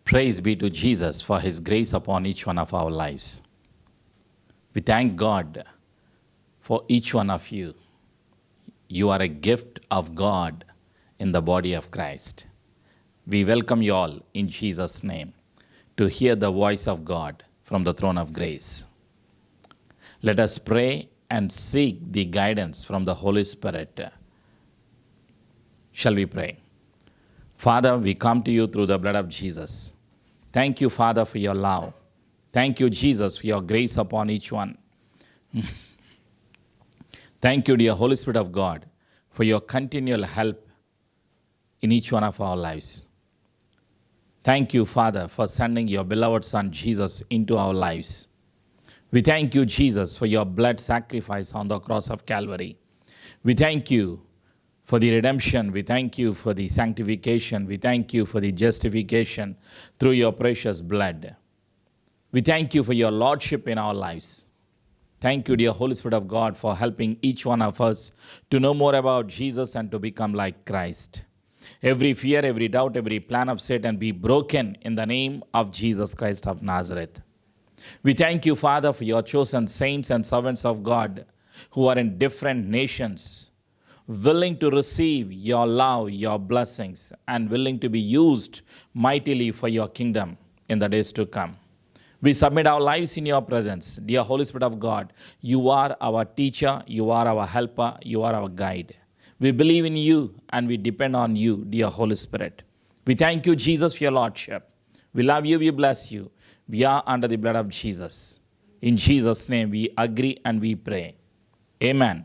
Praise be to Jesus for his grace upon each one of our lives. We thank God for each one of you. You are a gift of God in the body of Christ. We welcome you all in Jesus' name to hear the voice of God from the throne of grace. Let us pray and seek the guidance from the Holy Spirit. Shall we pray? Father, we come to you through the blood of Jesus. Thank you, Father, for your love. Thank you, Jesus, for your grace upon each one. Thank you, dear Holy Spirit of God, for your continual help in each one of our lives. Thank you, Father, for sending your beloved Son, Jesus, into our lives. We thank you, Jesus, for your blood sacrifice on the cross of Calvary. We thank you for the redemption. We thank you for the sanctification. We thank you for the justification through your precious blood. We thank you for your lordship in our lives. Thank you, dear Holy Spirit of God, for helping each one of us to know more about Jesus and to become like Christ. Every fear, every doubt, every plan of Satan be broken in the name of Jesus Christ of Nazareth. We thank you, Father, for your chosen saints and servants of God who are in different nations, willing to receive your love, your blessings, and willing to be used mightily for your kingdom in the days to come. We submit our lives in your presence. Dear Holy Spirit of God, you are our teacher, you are our helper, you are our guide. We believe in you and we depend on you, dear Holy Spirit. We thank you, Jesus, for your lordship. We love you, we bless you. We are under the blood of Jesus. In Jesus' name we agree and we pray. Amen.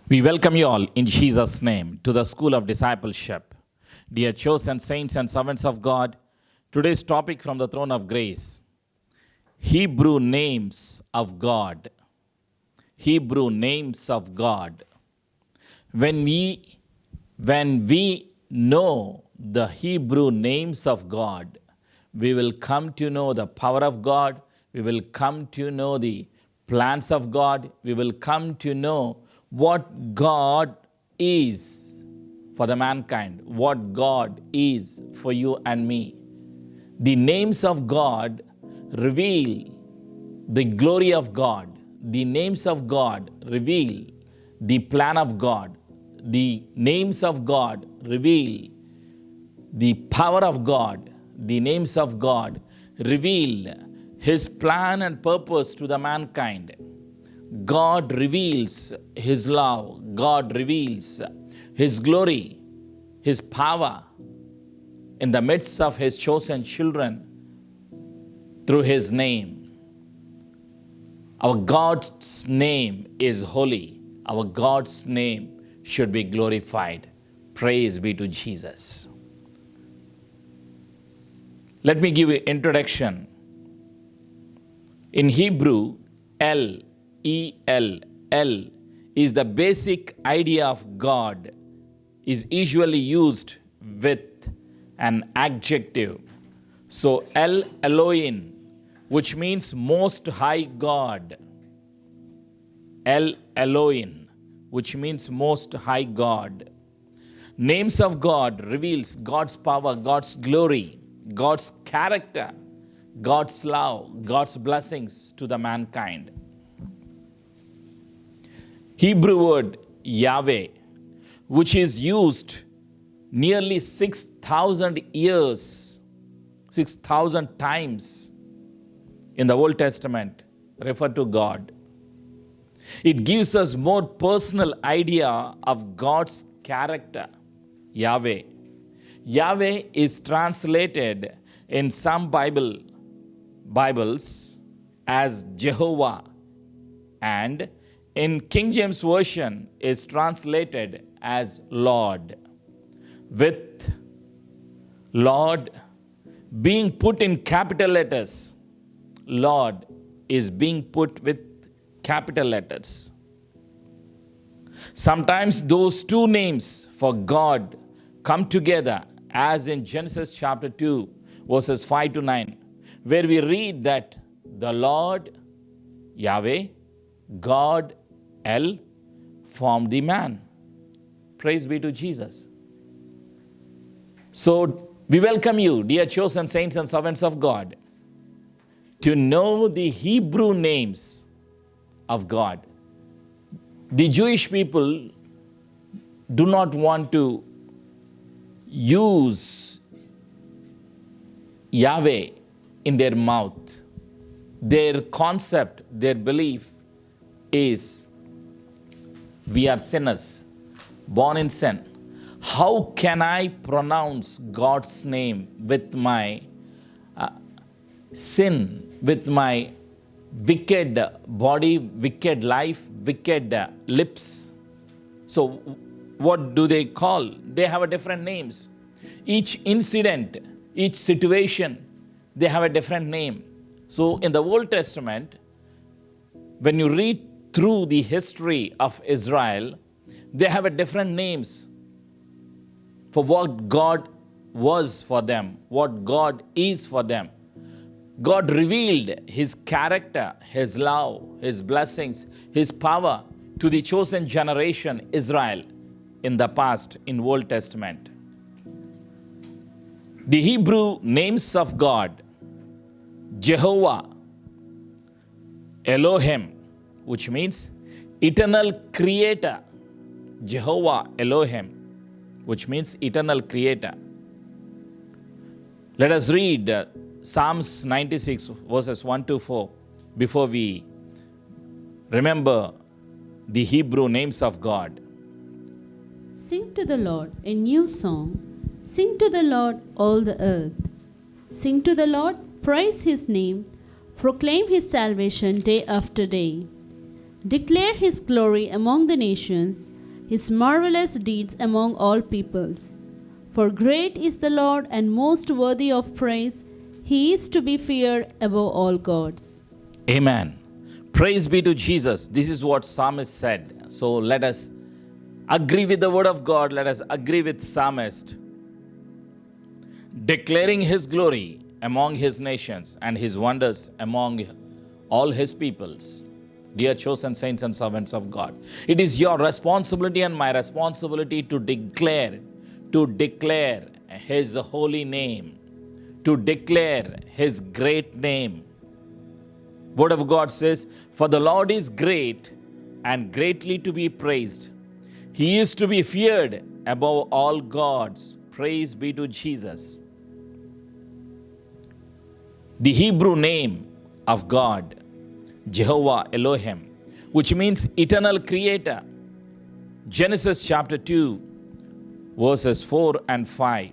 We welcome you all in Jesus' name to the School of Discipleship. Dear chosen saints and servants of God, today's topic from the throne of grace, Hebrew names of God. Hebrew names of God. When we know the Hebrew names of God, we will come to know the power of God. We will come to know the plans of God. We will come to know what God is for the mankind, what God is for you and me. The names of God reveal the glory of God. The names of God reveal the plan of God. The names of God reveal the power of God. The names of God reveal his plan and purpose to the mankind. God reveals his love. God reveals his glory, his power in the midst of his chosen children through his name. Our God's name is holy. Our God's name should be glorified. Praise be to Jesus. Let me give you an introduction. In Hebrew, El is the basic idea of God, is usually used with an adjective. So El Elohim, which means Most High God. El Elohim, which means Most High God. Names of God reveals God's power, God's glory, God's character, God's love, God's blessings to the mankind. Hebrew word Yahweh, which is used nearly 6,000 years, 6,000 times in the Old Testament, refer to God. It gives us more personal idea of God's character, Yahweh. Yahweh is translated in some Bibles as Jehovah, and in King James Version is translated as Lord, with Lord being put in capital letters. Lord is being put with capital letters. Sometimes those two names for God come together, as in Genesis chapter 2, verses 5 to 9, where we read that the Lord, Yahweh, God, El, formed the man. Praise be to Jesus. So We welcome you, dear chosen saints and servants of God, to know the Hebrew names of God. The Jewish people do not want to use Yahweh in their mouth. Their concept, their belief is we are sinners, born in sin. How can I pronounce God's name with my sin, with my wicked body, wicked life, wicked lips? So what do they call? They have a different names. Each incident, each situation, they have a different name. So in the Old Testament, when you read through the history of Israel, they have a different names for what God was for them, what God is for them. God revealed His character, His love, His blessings, His power to the chosen generation, Israel, in the past, in Old Testament. The Hebrew names of God, Jehovah, Elohim, which means eternal creator. Jehovah Elohim, which means eternal creator. Let us read Psalms 96 verses 1 to 4 before we remember the Hebrew names of God. Sing to the Lord a new song. Sing to the Lord, all the earth. Sing to the Lord, praise His name. Proclaim His salvation day after day. Declare His glory among the nations, His marvelous deeds among all peoples. For great is the Lord and most worthy of praise. He is to be feared above all gods. Amen. Praise be to Jesus. This is what Psalmist said. So let us agree with the word of God. Let us agree with Psalmist, declaring His glory among His nations and His wonders among all His peoples. Dear chosen saints and servants of God, it is your responsibility and my responsibility to declare His holy name, to declare His great name. Word of God says, for the Lord is great and greatly to be praised. He is to be feared above all gods. Praise be to Jesus. The Hebrew name of God, Jehovah Elohim, which means eternal creator. Genesis chapter 2, verses 4 and 5.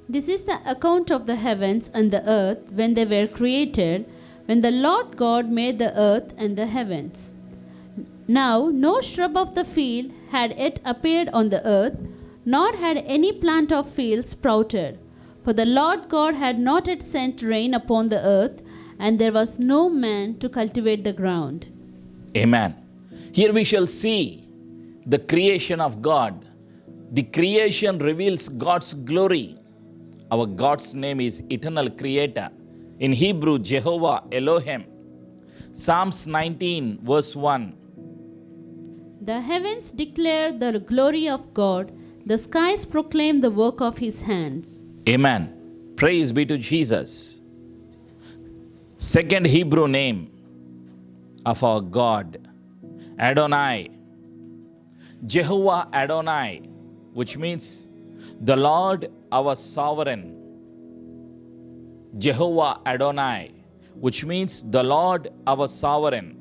This is the account of the heavens and the earth when they were created, when the Lord God made the earth and the heavens. Now no shrub of the field had yet appeared on the earth, nor had any plant of field sprouted. For the Lord God had not yet sent rain upon the earth, and there was no man to cultivate the ground. Amen. Here we shall see the creation of God. The creation reveals God's glory. Our God's name is Eternal Creator. In Hebrew, Jehovah Elohim. Psalms 19, verse 1. The heavens declare the glory of God, the skies proclaim the work of His hands. Amen. Praise be to Jesus. Second Hebrew name of our God, Adonai. Jehovah Adonai, which means the Lord our sovereign. Jehovah Adonai, which means the Lord our sovereign.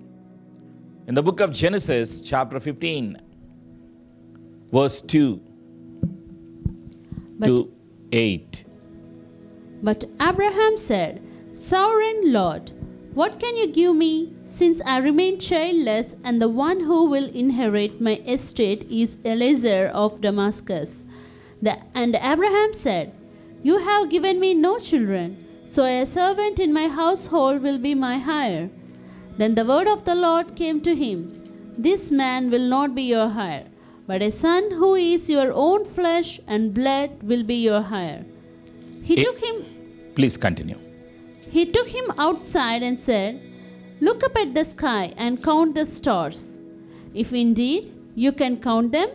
In the book of Genesis, chapter 15, verse 2 to 8. But Abraham said, Sovereign Lord, what can you give me, since I remain childless, and the one who will inherit my estate is Eliezer of Damascus? And Abraham said, You have given me no children, so a servant in my household will be my hire. Then the word of the Lord came to him, This man will not be your hire, but a son who is your own flesh and blood will be your hire. Please continue. He took him outside and said, Look up at the sky and count the stars, if indeed you can count them.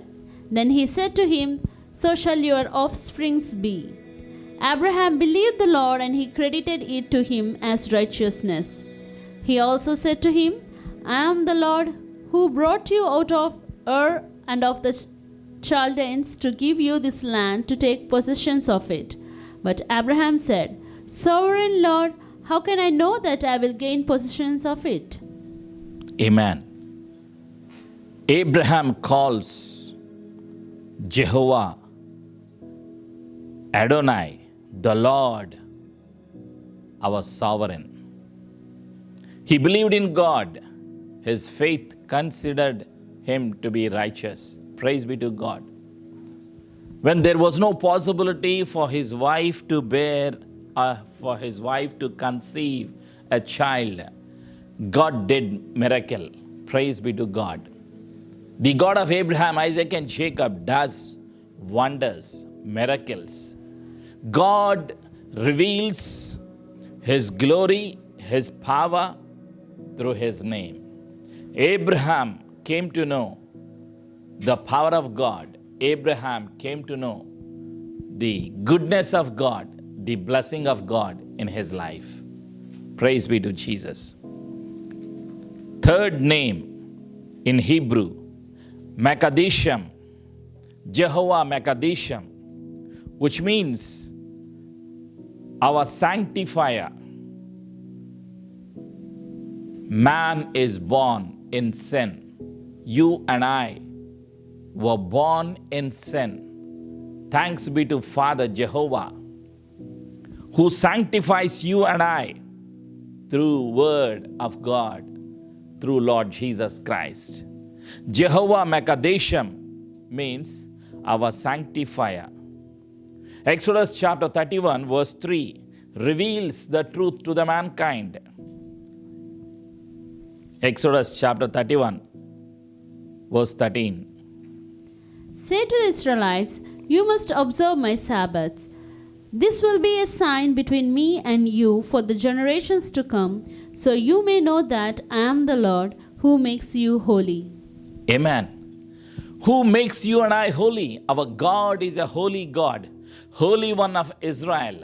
Then he said to him, so shall your offsprings be. Abraham believed the Lord, and he credited it to him as righteousness. He also said to him, I am the Lord who brought you out of Ur and of the Chaldeans to give you this land to take possession of it. But Abraham said, Sovereign Lord, how can I know that I will gain possession of it? Amen. Abraham calls Jehovah Adonai, the Lord, our sovereign. He believed in God. His faith considered him to be righteous. Praise be to God. When there was no possibility for his wife to conceive a child, God did miracle. Praise be to God. The God of Abraham, Isaac, and Jacob does wonders, miracles. God reveals His glory, His power through His name. Abraham came to know the power of God. Abraham came to know the goodness of God, the blessing of God in his life. Praise be to Jesus. Third name in Hebrew, Mekadisham, Jehovah Mekadisham, which means our sanctifier. Man is born in sin. You and I were born in sin. Thanks be to Father Jehovah, who sanctifies you and I through Word of God, through Lord Jesus Christ. Jehovah Mekadesham means our sanctifier. Exodus chapter 31 verse 3 reveals the truth to the mankind. Exodus chapter 31 verse 13. Say to the Israelites, you must observe my Sabbaths. This will be a sign between me and you for the generations to come, so you may know that I am the Lord who makes you holy. Amen. Who makes you and I holy? Our God is a holy God, Holy One of Israel.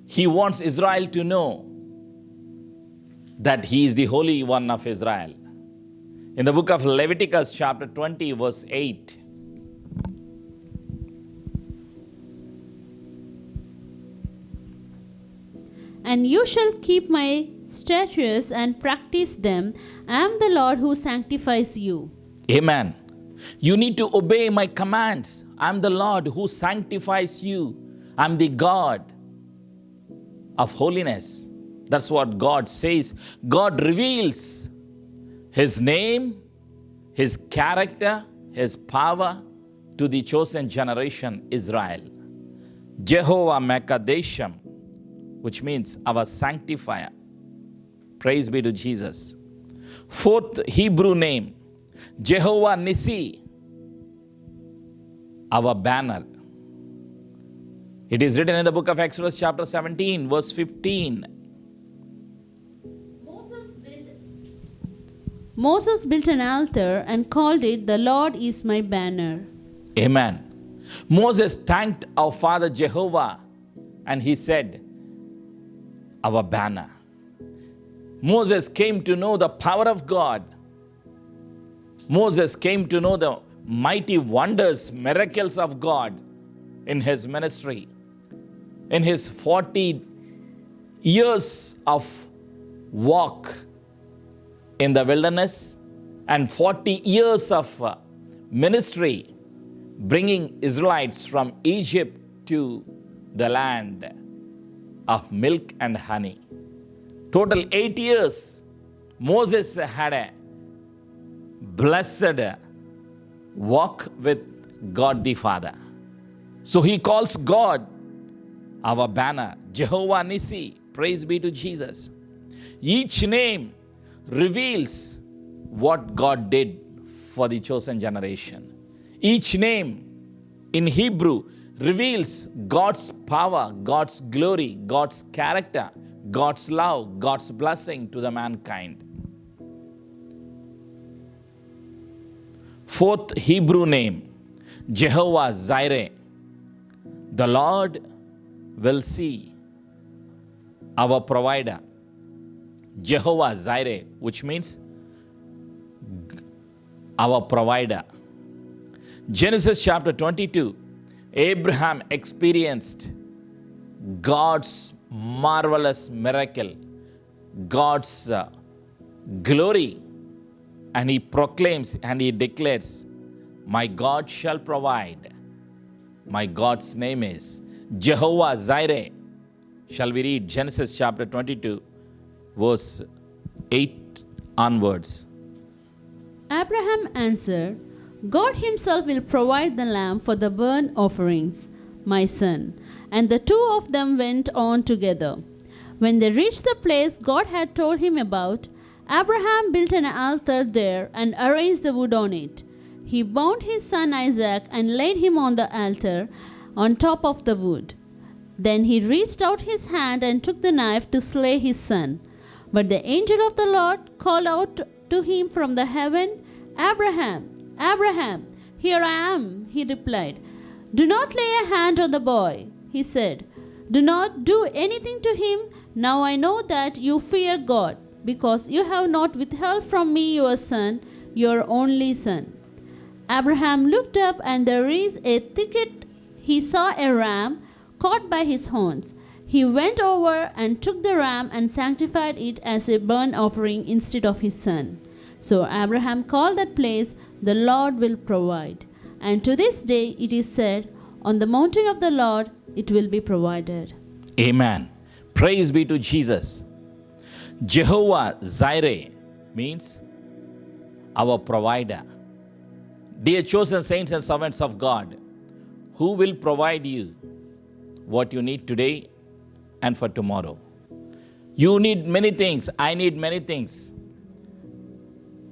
He wants Israel to know that He is the Holy One of Israel. In the book of Leviticus chapter 20 verse 8, And you shall keep my statutes and practice them. I am the Lord who sanctifies you. Amen. You need to obey my commands. I'm the Lord who sanctifies you. I'm the God of holiness. That's what God says. God reveals His name, His character, His power to the chosen generation, Israel. Jehovah Mekadesham, which means our sanctifier. Praise be to Jesus. Fourth Hebrew name, Jehovah Nissi, our banner. It is written in the book of Exodus chapter 17 verse 15. Moses built an altar and called it, The Lord is my banner. Amen. Moses thanked our Father Jehovah and he said, our banner. Moses came to know the power of God. Moses came to know the mighty wonders, miracles of God in his ministry. In his 40 years of walk in the wilderness and 40 years of ministry, bringing Israelites from Egypt to the land of milk and honey. Total 8 years, Moses had a blessed walk with God the Father. So he calls God our banner, Jehovah Nissi. Praise be to Jesus. Each name reveals what God did for the chosen generation. Each name in Hebrew reveals God's power, God's glory, God's character, God's love, God's blessing to the mankind. Fourth Hebrew name, Jehovah Jireh, the Lord will see our provider. Jehovah Jireh, which means our provider. Genesis chapter 22, Abraham experienced God's marvelous miracle, God's glory, and he proclaims and he declares, my God shall provide. My God's name is Jehovah Jireh. Shall we read Genesis chapter 22, verse 8 onwards? Abraham answered, God himself will provide the lamb for the burnt offerings, my son. And the two of them went on together. When they reached the place God had told him about, Abraham built an altar there and arranged the wood on it. He bound his son Isaac and laid him on the altar on top of the wood. Then he reached out his hand and took the knife to slay his son. But the angel of the Lord called out to him from the heaven, Abraham, Abraham, here I am, he replied. Do not lay a hand on the boy, he said. Do not do anything to him. Now I know that you fear God, because you have not withheld from me your son, your only son. Abraham looked up, and there is a thicket. He saw a ram caught by his horns. He went over and took the ram and sanctified it as a burnt offering instead of his son. So Abraham called that place, the Lord will provide. And to this day it is said, on the mountain of the Lord it will be provided. Amen. Praise be to Jesus. Jehovah Jireh means our provider. Dear chosen saints and servants of God, who will provide you what you need today and for tomorrow? You need many things. I need many things.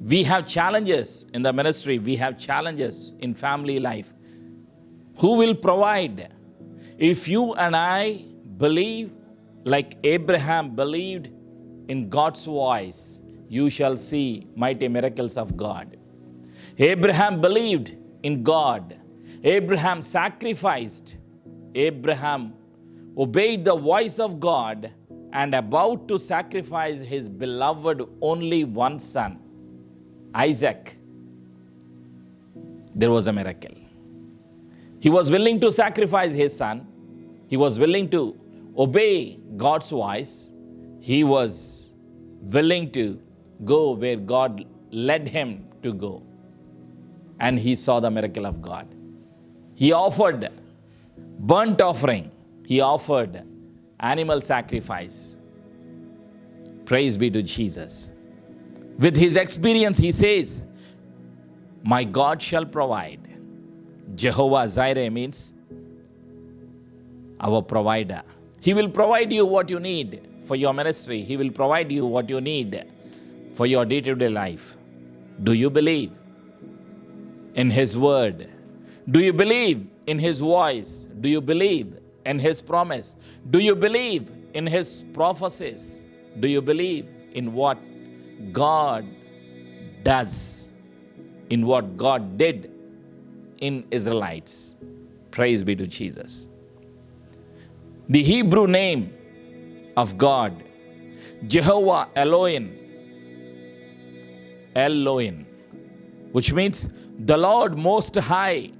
We have challenges in the ministry. We have challenges in family life. Who will provide? If you and I believe like Abraham believed in God's voice, you shall see mighty miracles of God. Abraham believed in God. Abraham sacrificed. Abraham obeyed the voice of God and about to sacrifice his beloved only one son, Isaac. There was a miracle. He was willing to sacrifice his son. He was willing to obey God's voice. He was willing to go where God led him to go. And he saw the miracle of God. He offered burnt offering. He offered animal sacrifice. Praise be to Jesus. With his experience, he says, my God shall provide. Jehovah Jireh means our provider. He will provide you what you need for your ministry. He will provide you what you need for your day-to-day life. Do you believe in his word? Do you believe in his voice? Do you believe in his promise? Do you believe in his prophecies? Do you believe in what God does, in what God did in Israelites? Praise be to Jesus. The Hebrew name of God, Jehovah Elohim, which means the Lord Most High.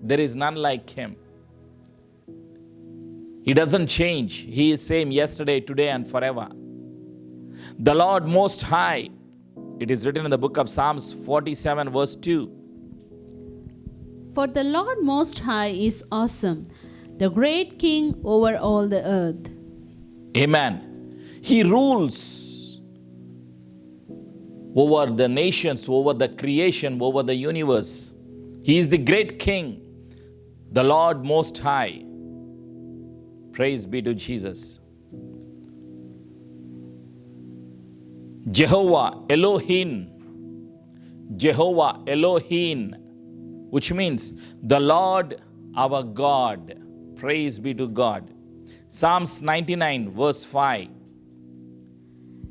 There is none like him. He doesn't change. He is same yesterday, today, and forever. The Lord Most High. It is written in the book of Psalms 47 verse 2. For the Lord Most High is awesome, the great King over all the earth. Amen. He rules over the nations, over the creation, over the universe. He is the great King, the Lord Most High. Praise be to Jesus. Jehovah Elohim, which means the Lord our God. Praise be to God. Psalms 99 verse 5.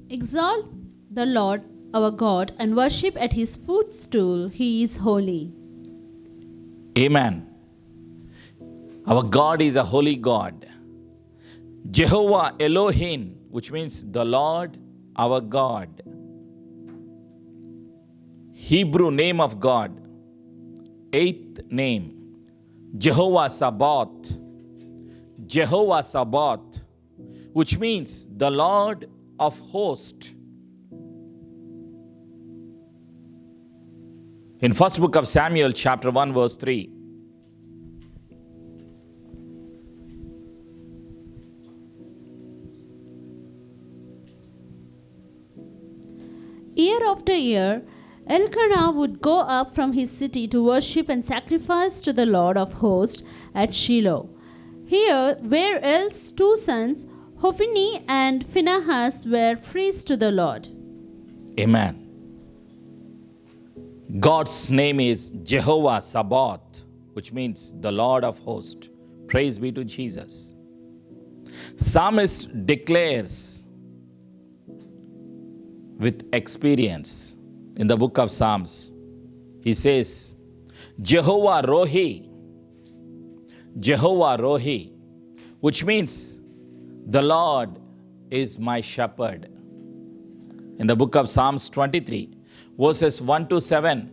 Exalt the Lord our God and worship at his footstool. He is holy. Amen. Our God is a holy God. Jehovah Elohim, which means the Lord our God. Hebrew name of God. 8th name. Jehovah Sabaoth. Jehovah Sabaoth, which means the Lord of hosts. In first book of Samuel, chapter 1, verse 3. Year after year, Elkanah would go up from his city to worship and sacrifice to the Lord of hosts at Shiloh. Here were El's 2 sons, Hophni and Phinehas, were priests to the Lord. Amen. God's name is Jehovah Sabaoth, which means the Lord of hosts. Praise be to Jesus. Psalmist declares with experience in the book of Psalms. He says, Jehovah Rohi, Jehovah Rohi, which means the Lord is my shepherd. In the book of Psalms 23, verses 1 to 7,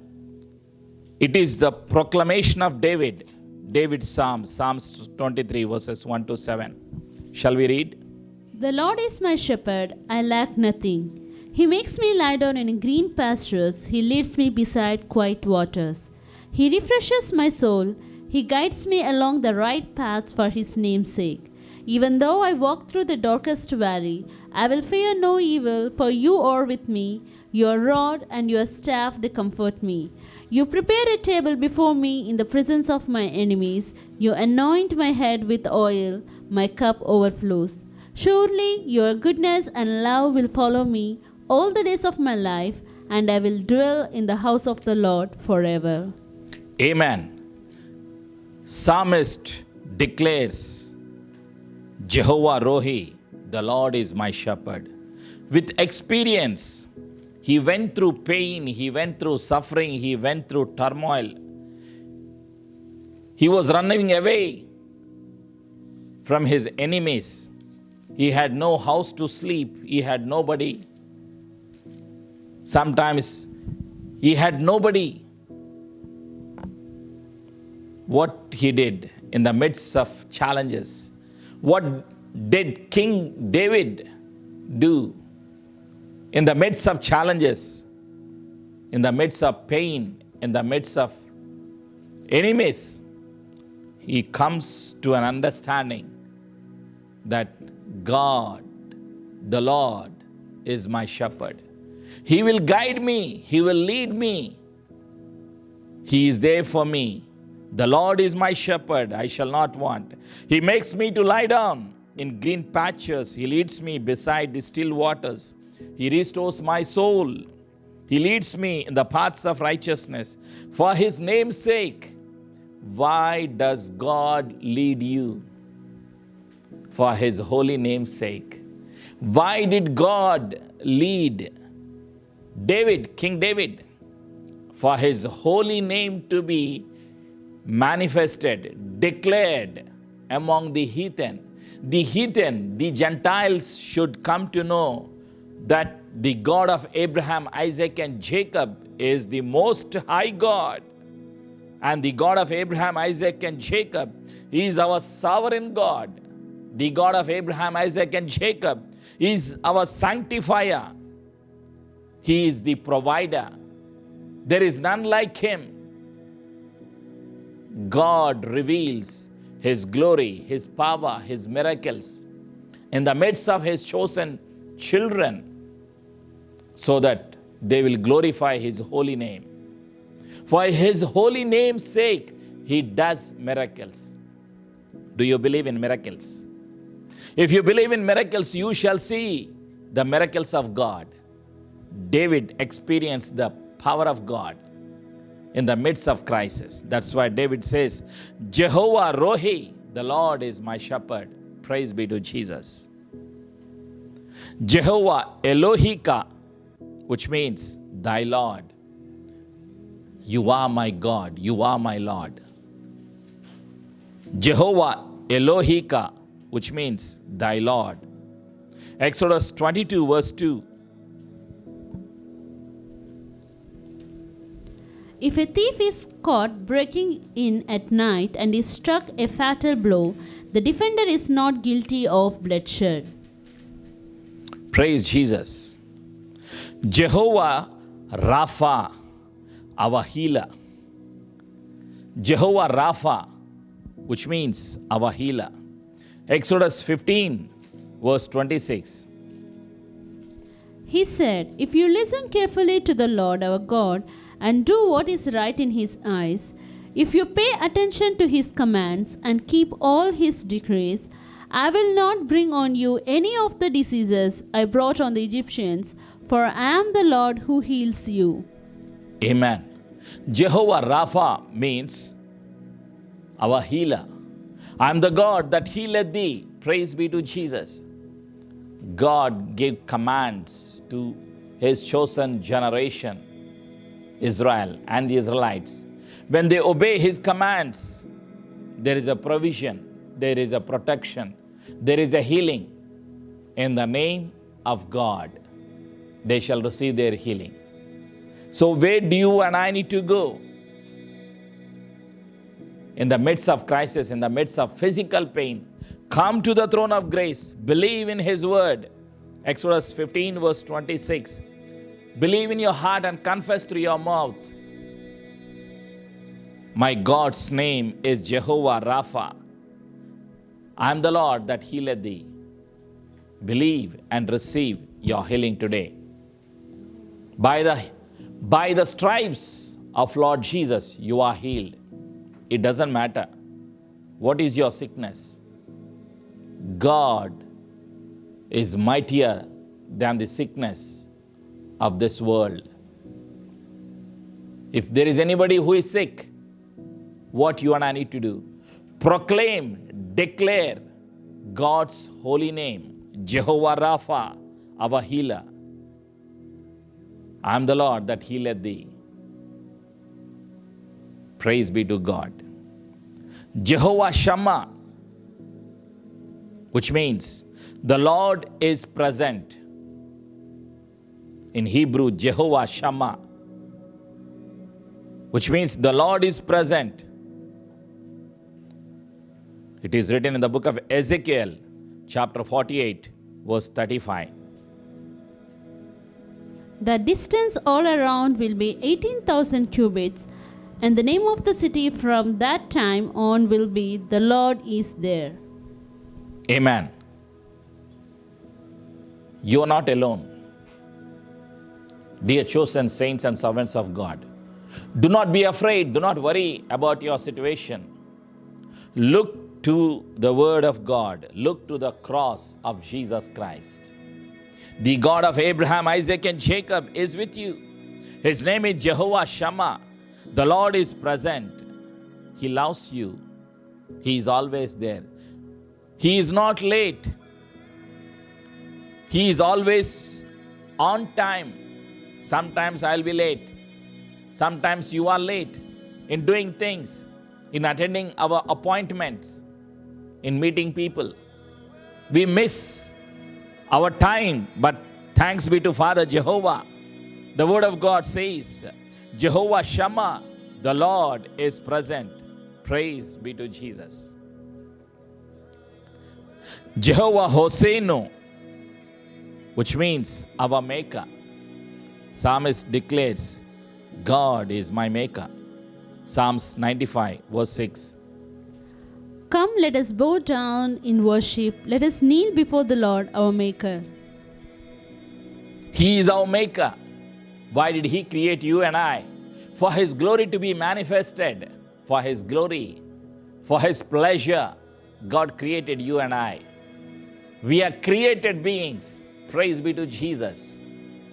it is the proclamation of David, David's Psalm, Psalms 23, verses 1 to 7. Shall we read? The Lord is my shepherd, I lack nothing. He makes me lie down in green pastures. He leads me beside quiet waters. He refreshes my soul. He guides me along the right paths for his name's sake. Even though I walk through the darkest valley, I will fear no evil, for you are with me. Your rod and your staff, they comfort me. You prepare a table before me in the presence of my enemies. You anoint my head with oil. My cup overflows. Surely your goodness and love will follow me all the days of my life, and I will dwell in the house of the Lord forever. Amen. Psalmist declares, Jehovah Rohi, the Lord is my shepherd. With experience, he went through pain, he went through suffering, he went through turmoil. He was running away from his enemies. He had no house to sleep, he had nobody. Sometimes he had nobody. What he did in the midst of challenges? What did King David do in the midst of challenges, in the midst of pain, in the midst of enemies? He comes to an understanding that God, the Lord, is my shepherd. He will guide me. He will lead me. He is there for me. The Lord is my shepherd. I shall not want. He makes me to lie down in green pastures. He leads me beside the still waters. He restores my soul. He leads me in the paths of righteousness. For his name's sake. Why does God lead you? For his holy name's sake. Why did God lead David, King David? For his holy name to be manifested, declared among the heathen. The heathen, the Gentiles should come to know that the God of Abraham, Isaac, and Jacob is the most high God. And the God of Abraham, Isaac, and Jacob is our sovereign God. The God of Abraham, Isaac, and Jacob is our sanctifier. He is the provider. There is none like him. God reveals his glory, his power, his miracles in the midst of his chosen children so that they will glorify his holy name. For his holy name's sake, he does miracles. Do you believe in miracles? If you believe in miracles, you shall see the miracles of God. David experienced the power of God in the midst of crisis. That's why David says, Jehovah Rohi, the Lord is my shepherd. Praise be to Jesus. Jehovah Elohika, which means thy Lord. You are my God. You are my Lord. Jehovah Elohika, which means thy Lord. Exodus 22 verse 2. If a thief is caught breaking in at night and is struck a fatal blow, the defender is not guilty of bloodshed. Praise Jesus. Jehovah Rapha, our healer. Jehovah Rapha, which means our healer. Exodus 15 verse 26. He said, "If you listen carefully to the Lord our God and do what is right in his eyes, if you pay attention to his commands and keep all his decrees, I will not bring on you any of the diseases I brought on the Egyptians, for I am the Lord who heals you." Amen. Jehovah Rapha means our healer. I am the God that healeth thee. Praise be to Jesus. God gave commands to his chosen generation, Israel and the Israelites. When they obey his commands, there is a provision, there is a protection, there is a healing. In the name of God, they shall receive their healing. So where do you and I need to go? In the midst of crisis, in the midst of physical pain, come to the throne of grace. Believe in his word. Exodus 15 verse 26. Believe in your heart and confess through your mouth. My God's name is Jehovah Rapha. I am the Lord that healeth thee. Believe and receive your healing today. By the stripes of Lord Jesus, you are healed. It doesn't matter what is your sickness. God is mightier than the sickness of this world. If there is anybody who is sick, what you and I need to do? Proclaim, declare God's holy name, Jehovah Rapha, our healer. I am the Lord that healeth thee. Praise be to God. Jehovah Shammah, which means the Lord is present. In Hebrew, Jehovah Shammah, which means the Lord is present. It is written in the book of Ezekiel, chapter 48, verse 35. The distance all around will be 18,000 cubits, and the name of the city from that time on will be, "The Lord is there." Amen. You are not alone. Dear chosen saints and servants of God, do not be afraid. Do not worry about your situation. Look to the word of God. Look to the cross of Jesus Christ. The God of Abraham, Isaac, and Jacob is with you. His name is Jehovah Shammah. The Lord is present. He loves you. He is always there. He is not late. He is always on time. Sometimes I'll be late. Sometimes you are late in doing things, in attending our appointments, in meeting people. We miss our time, but thanks be to Father Jehovah. The word of God says, Jehovah Shammah, the Lord is present. Praise be to Jesus. Jehovah Hosseinu, which means our maker. Psalmist declares, God is my maker. Psalms 95 verse 6. Come, let us bow down in worship. Let us kneel before the Lord our Maker. He is our maker. Why did he create you and I? For his glory to be manifested. For his glory. For his pleasure. God created you and I. We are created beings. Praise be to Jesus.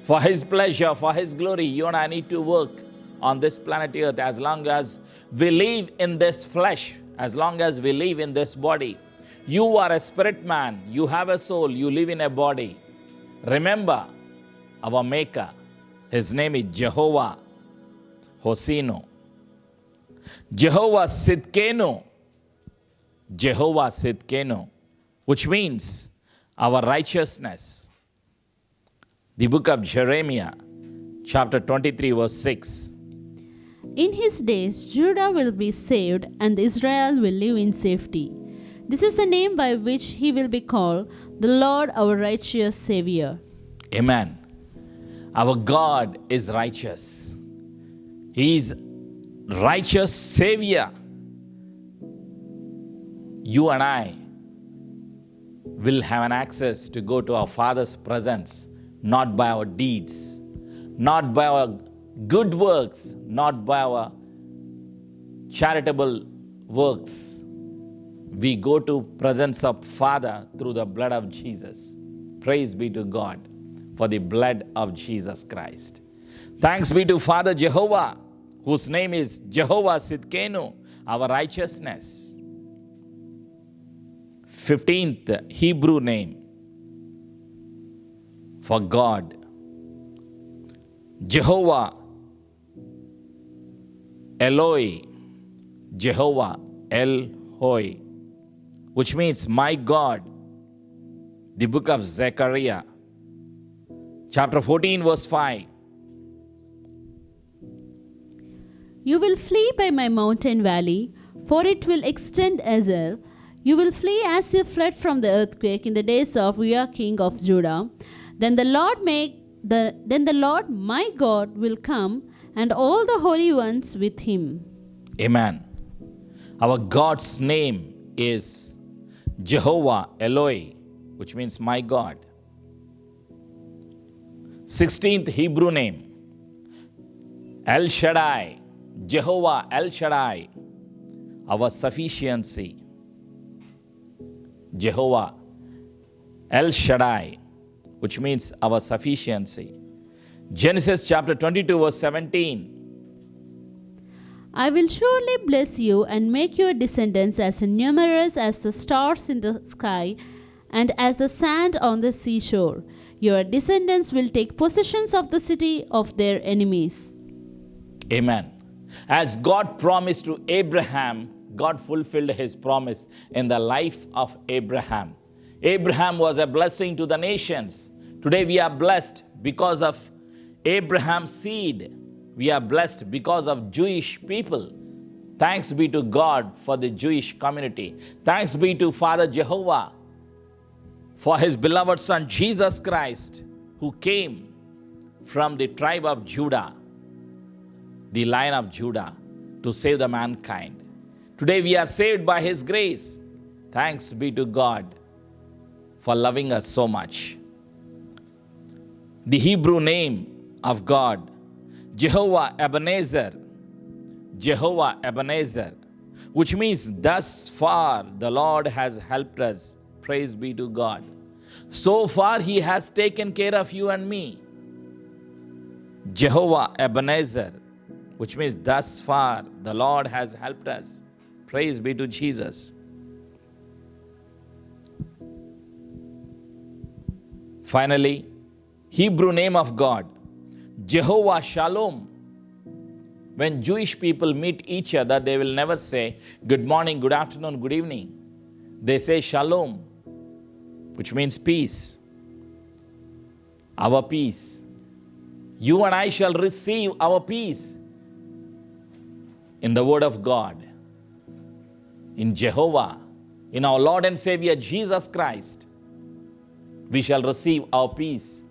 For his pleasure, for his glory, you and I need to work on this planet Earth as long as we live in this flesh, as long as we live in this body. You are a spirit man. You have a soul. You live in a body. Remember our Maker. His name is Jehovah Hosseinu. Jehovah Sidkenu, Jehovah Sidkenu, which means our righteousness. The book of Jeremiah, chapter 23, verse 6. In his days, Judah will be saved, and Israel will live in safety. This is the name by which he will be called, the Lord our righteous Savior. Amen. Our God is righteous. He is righteous Savior. You and I will have an access to go to our Father's presence, not by our deeds, not by our good works, not by our charitable works. We go to presence of Father through the blood of Jesus. Praise be to God for the blood of Jesus Christ. Thanks be to Father Jehovah, whose name is Jehovah Sidkenu, our righteousness. 15th Hebrew name for God, Jehovah Eloi, Jehovah El-Hoi, which means my God. The book of Zechariah, chapter 14, verse 5. You will flee by my mountain valley, for it will extend Ezel. You will flee as you fled from the earthquake in the days of Uzziah king of Judah. Then the Lord my God will come, and all the holy ones with him. Amen. Our God's name is Jehovah Eloi, which means my God. 16th Hebrew name, El Shaddai, Jehovah El Shaddai, our sufficiency. Jehovah El Shaddai, which means our sufficiency. Genesis chapter 22, verse 17. I will surely bless you and make your descendants as numerous as the stars in the sky and as the sand on the seashore. Your descendants will take possessions of the city of their enemies. Amen. As God promised to Abraham, God fulfilled his promise in the life of Abraham. Abraham was a blessing to the nations. Today we are blessed because of Abraham's seed. We are blessed because of Jewish people. Thanks be to God for the Jewish community. Thanks be to Father Jehovah for his beloved Son Jesus Christ, who came from the tribe of Judah, the Lion of Judah, to save the mankind. Today we are saved by his grace. Thanks be to God for loving us so much. The Hebrew name of God, Jehovah Ebenezer, Jehovah Ebenezer, which means thus far the Lord has helped us. Praise be to God. So far he has taken care of you and me. Jehovah Ebenezer, which means thus far the Lord has helped us. Praise be to Jesus. Finally, Hebrew name of God, Jehovah Shalom. When Jewish people meet each other, they will never say good morning, good afternoon, good evening. They say Shalom, which means peace. Our peace. You and I shall receive our peace in the Word of God, in Jehovah, in our Lord and Savior Jesus Christ. We shall receive our peace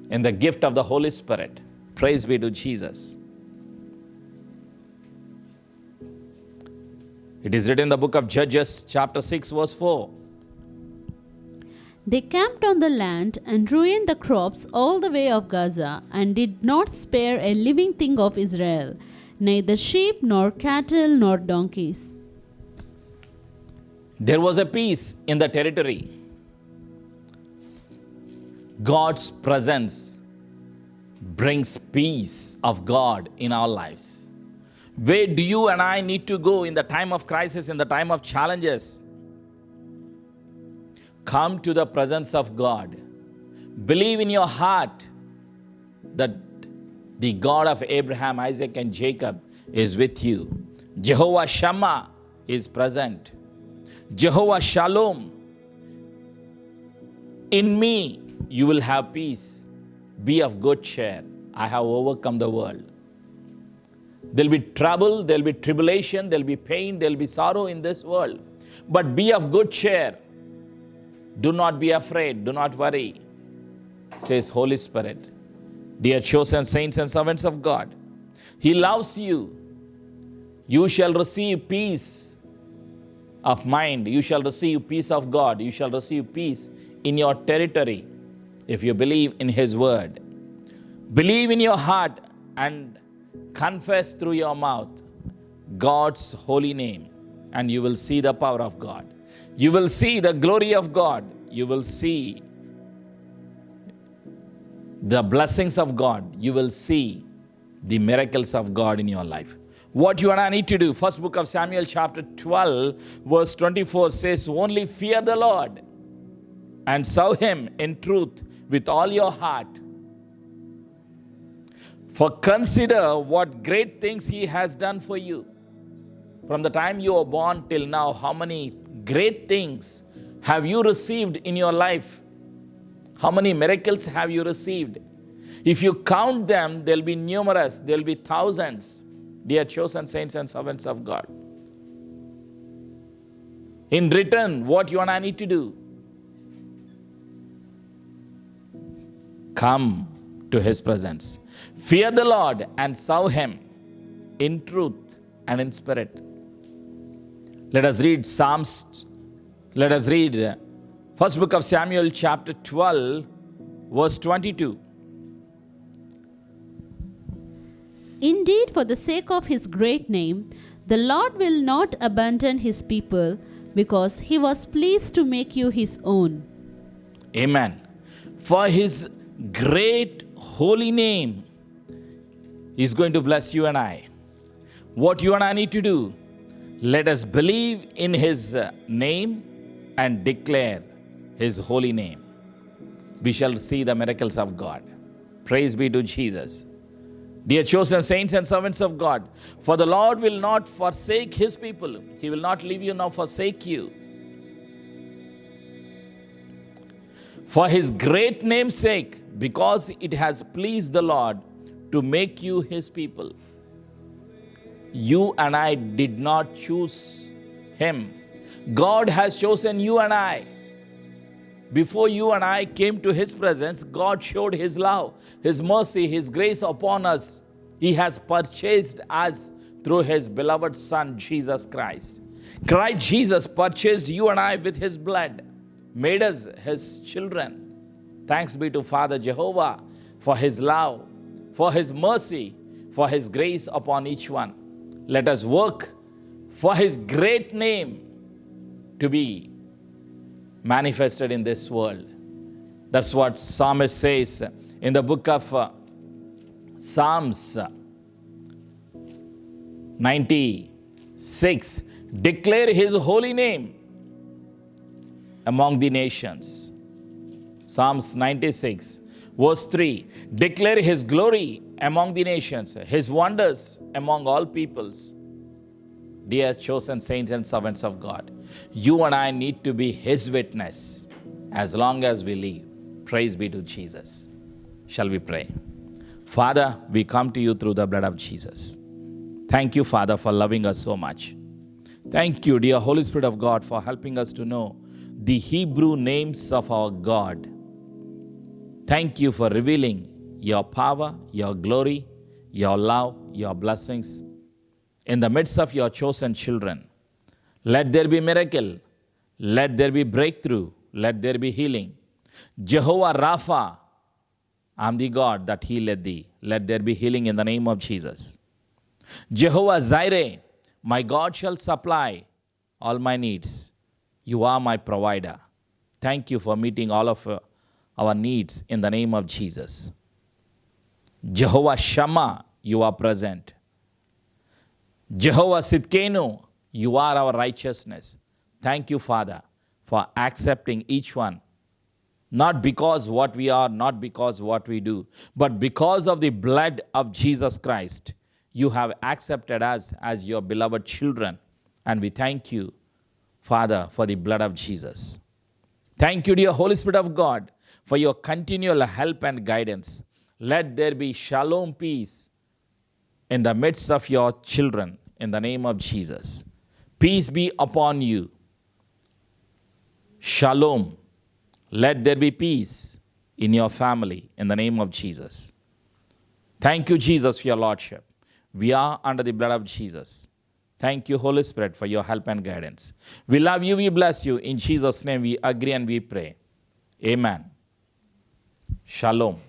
in the gift of the Holy Spirit. Praise be to Jesus. It is written in the book of Judges, chapter 6, verse 4. They camped on the land and ruined the crops all the way of Gaza, and did not spare a living thing of Israel, neither sheep, nor cattle, nor donkeys. There was a peace in the territory. God's presence brings peace of God in our lives. Where do you and I need to go in the time of crisis, in the time of challenges? Come to the presence of God. Believe in your heart that the God of Abraham, Isaac, and Jacob is with you. Jehovah Shammah is present. Jehovah Shalom. In me you will have peace. Be of good cheer. I have overcome the world. There'll be trouble, there'll be tribulation, there'll be pain, there'll be sorrow in this world. But be of good cheer. Do not be afraid. Do not worry, says Holy Spirit. Dear chosen saints and servants of God, He loves you. You shall receive peace of mind. You shall receive peace of God. You shall receive peace in your territory if you believe in His word. Believe in your heart and confess through your mouth God's holy name, and you will see the power of God. You will see the glory of God. You will see the blessings of God. You will see the miracles of God in your life. What you and I need to do, first book of Samuel chapter 12 verse 24 says, only fear the Lord and serve Him in truth with all your heart. For consider what great things He has done for you. From the time you were born till now, how many great things have you received in your life? How many miracles have you received? If you count them, they'll be numerous. There'll be thousands. Dear chosen saints and servants of God. In return, what you and I need to do? Come to His presence. Fear the Lord and serve Him in truth and in spirit. Let us read Psalms. Let us read first book of Samuel chapter 12 verse 22. Indeed, for the sake of His great name, the Lord will not abandon His people, because He was pleased to make you His own. Amen. For His great holy name, He's going to bless you and I. What you and I need to do, let us believe in His name and declare His holy name. We shall see the miracles of God. Praise be to Jesus. Dear chosen saints and servants of God, for the Lord will not forsake His people. He will not leave you nor forsake you. For His great name's sake, because it has pleased the Lord to make you His people. You and I did not choose Him. God has chosen you and I. Before you and I came to His presence, God showed His love, His mercy, His grace upon us. He has purchased us through His beloved Son, Jesus Christ. Christ Jesus purchased you and I with His blood, made us His children. Thanks be to Father Jehovah for His love, for His mercy, for His grace upon each one. Let us work for His great name to be manifested in this world. That's what Psalmist says in the book of Psalms 96. Declare His holy name among the nations. Psalms 96 verse 3. Declare His glory among the nations, His wonders among all peoples. Dear chosen saints and servants of God, you and I need to be His witness as long as we live. Praise be to Jesus. Shall we pray? Father, we come to you through the blood of Jesus. Thank you, Father, for loving us so much. Thank you, dear Holy Spirit of God, for helping us to know the Hebrew names of our God. Thank you for revealing your power, your glory, your love, your blessings in the midst of your chosen children. Let there be miracle. Let there be breakthrough. Let there be healing. Jehovah Rapha, I'm the God that healeth thee. Let there be healing in the name of Jesus. Jehovah Jireh, my God shall supply all my needs. You are my provider. Thank you for meeting all of our needs in the name of Jesus. Jehovah Shammah, you are present. Jehovah Sidkenu, you are our righteousness. Thank you, Father, for accepting each one. Not because what we are, not because what we do, but because of the blood of Jesus Christ. You have accepted us as your beloved children. And we thank you Father, for the blood of Jesus. Thank you, dear Holy Spirit of God, for your continual help and guidance. Let there be shalom peace in the midst of your children in the name of Jesus. Peace be upon you. Shalom. Let there be peace in your family in the name of Jesus. Thank you, Jesus, for your Lordship. We are under the blood of Jesus. Thank you, Holy Spirit, for your help and guidance. We love you, we bless you. In Jesus' name we agree and we pray. Amen. Shalom.